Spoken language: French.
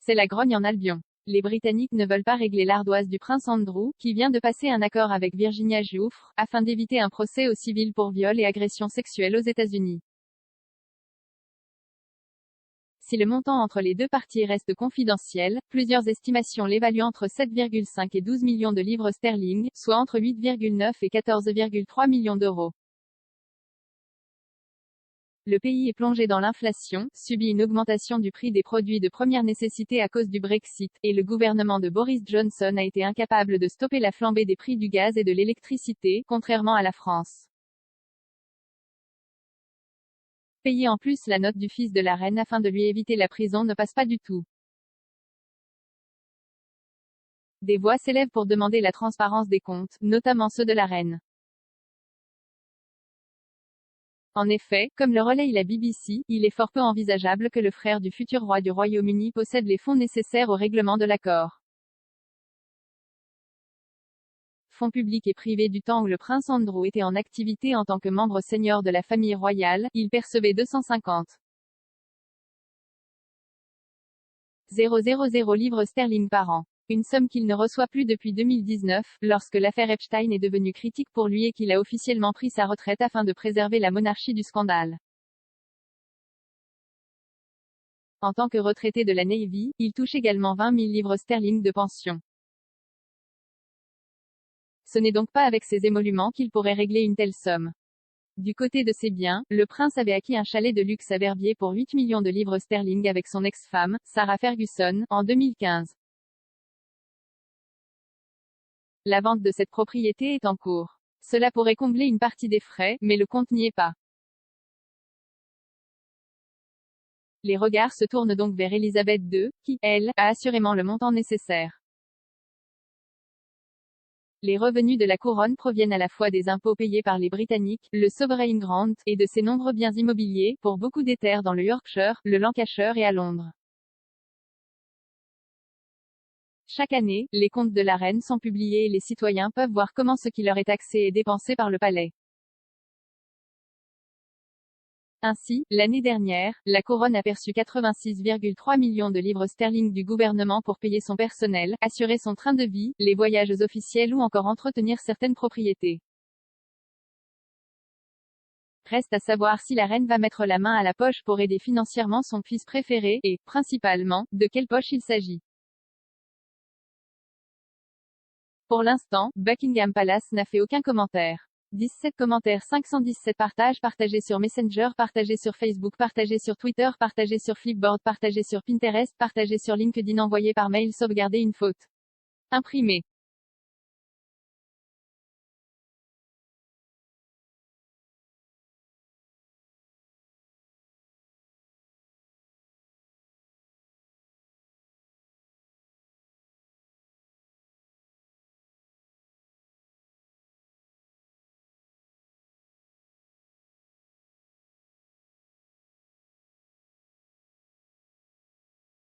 C'est la grogne en Albion. Les Britanniques ne veulent pas régler l'ardoise du prince Andrew, qui vient de passer un accord avec Virginia Giuffre, afin d'éviter un procès au civil pour viol et agression sexuelle aux États-Unis. Si le montant entre les deux parties reste confidentiel, plusieurs estimations l'évaluent entre 7,5 et 12 millions de livres sterling, soit entre 8,9 et 14,3 millions d'euros. Le pays est plongé dans l'inflation, subit une augmentation du prix des produits de première nécessité à cause du Brexit, et le gouvernement de Boris Johnson a été incapable de stopper la flambée des prix du gaz et de l'électricité, contrairement à la France. Payer en plus la note du fils de la reine afin de lui éviter la prison ne passe pas du tout. Des voix s'élèvent pour demander la transparence des comptes, notamment ceux de la reine. En effet, comme le relaye la BBC, il est fort peu envisageable que le frère du futur roi du Royaume-Uni possède les fonds nécessaires au règlement de l'accord. Fonds publics et privés. Du temps où le prince Andrew était en activité en tant que membre senior de la famille royale, il percevait 250 000 livres sterling par an. Une somme qu'il ne reçoit plus depuis 2019, lorsque l'affaire Epstein est devenue critique pour lui et qu'il a officiellement pris sa retraite afin de préserver la monarchie du scandale. En tant que retraité de la Navy, il touche également 20 000 livres sterling de pension. Ce n'est donc pas avec ses émoluments qu'il pourrait régler une telle somme. Du côté de ses biens, le prince avait acquis un chalet de luxe à Verbier pour 8 millions de livres sterling avec son ex-femme, Sarah Ferguson, en 2015. La vente de cette propriété est en cours. Cela pourrait combler une partie des frais, mais le compte n'y est pas. Les regards se tournent donc vers Elisabeth II, qui, elle, a assurément le montant nécessaire. Les revenus de la couronne proviennent à la fois des impôts payés par les Britanniques, le Sovereign Grant, et de ses nombreux biens immobiliers, pour beaucoup des terres dans le Yorkshire, le Lancashire et à Londres. Chaque année, les comptes de la reine sont publiés et les citoyens peuvent voir comment ce qui leur est taxé est dépensé par le palais. Ainsi, l'année dernière, la couronne a perçu 86,3 millions de livres sterling du gouvernement pour payer son personnel, assurer son train de vie, les voyages officiels ou encore entretenir certaines propriétés. Reste à savoir si la reine va mettre la main à la poche pour aider financièrement son fils préféré, et, principalement, de quelle poche il s'agit. Pour l'instant, Buckingham Palace n'a fait aucun commentaire. 17 commentaires 517 partages partagés sur Messenger, partagés sur Facebook, partagés sur Twitter, partagés sur Flipboard, partagés sur Pinterest, partagés sur LinkedIn, envoyés par mail, sauvegarder une faute. Imprimé.